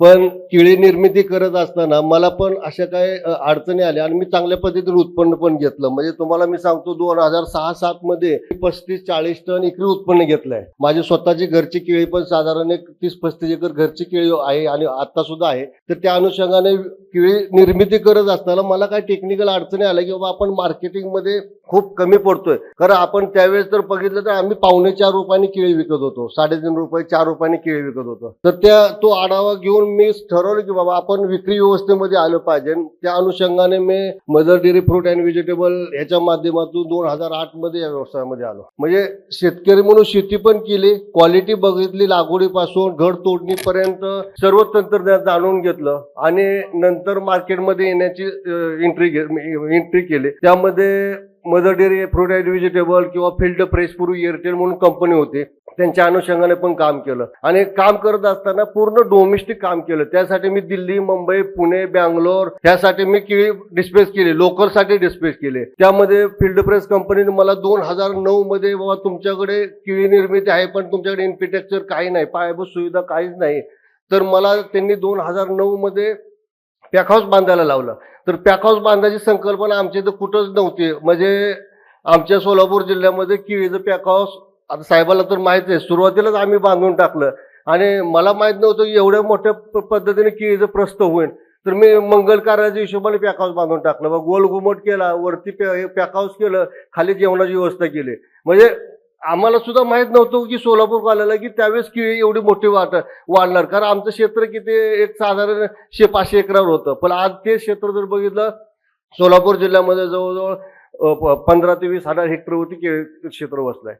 पण केळी निर्मिती करत असताना मला पण अशा काही अडचणी आल्या आणि मी चांगल्या पद्धतीने उत्पन्न पण घेतलं. म्हणजे तुम्हाला मी सांगतो 2006-07 मध्ये 35-40 टन एकरी उत्पन्न घेतलंय. माझी स्वतःची घरची केळी पण साधारण एक 30-35 एकर घरची केळी आहे आणि आता सुद्धा आहे. तर त्या अनुषंगाने केळी निर्मिती करत असताना मला काही टेक्निकल अडचणी आल्या की बाबा आपण मार्केटिंगमध्ये खूप कमी पडतोय. कारण आपण त्यावेळेस जर बघितलं तर आम्ही ₹4.5 केळी विकत होतो, ₹3.5 ₹4 केळी विकत होतो. तर तो आढावा घेऊन मी ठरवलं की बाबा आपण विक्री व्यवस्थेमध्ये आलं पाहिजे. त्या अनुषंगाने me mother dairy fruit and vegetable ह्याच्या माध्यमातून 2008 मध्ये या व्यवसायामध्ये आलो. म्हणजे शेतकरी म्हणून शेती पण केली, क्वालिटी बघितली, लागवडीपासून घड तोडणीपर्यंत सर्व तंत्रज्ञान जाणून घेतलं आणि नंतर मार्केटमध्ये येण्याची एंट्री केली. त्यामध्ये mother dairy fruit and vegetable किंवा फील्ड फ्रेश पूर्वी एअरटेल म्हणून कंपनी होती, त्यांच्या अनुषंगाने पण काम केलं आणि काम करत असताना पूर्ण डोमेस्टिक काम केलं. त्यासाठी मी दिल्ली, मुंबई, पुणे, बँगलोर ह्यासाठी मी केळी डिस्पॅच केली, लोकलसाठी डिस्पॅच केले. त्यामध्ये फील्ड फ्रेश कंपनीने मला 2009 मध्ये बाबा तुमच्याकडे केळी निर्मिती आहे पण तुमच्याकडे इन्फ्रास्ट्रक्चर काही नाही, पायाभूत सुविधा काहीच नाही. तर मला त्यांनी 2009 मध्ये पॅक हाऊस बांधायला लावलं. तर पॅक हाऊस बांधायची संकल्पना आमच्या इथं कुठंच नव्हती. म्हणजे आमच्या सोलापूर जिल्ह्यामध्ये केळीचं पॅक हाऊस आता साहेबाला तर माहित आहे, सुरुवातीलाच आम्ही बांधून टाकलं आणि मला माहित नव्हतं की एवढ्या मोठ्या पद्धतीने केळीचं प्रस्त होईल. तर मी मंगल कार्याच्या हिशोबाने पॅक हाऊस बांधून टाकलं. मग गोल घुमट केला, वरती पॅक हाऊस केलं, खाली जेवणाची व्यवस्था केली. म्हणजे आम्हाला सुद्धा माहित नव्हतं की सोलापूर कालाला की त्यावेळेस केळी एवढी मोठी वाढणार. कारण आमचं क्षेत्र किती एक साधारण 100-500 एकरावर होतं. पण आज ते क्षेत्र जर बघितलं सोलापूर जिल्ह्यामध्ये जवळजवळ 15 ते 20 हजार हेक्टरवरती केळी क्षेत्र बसलंय.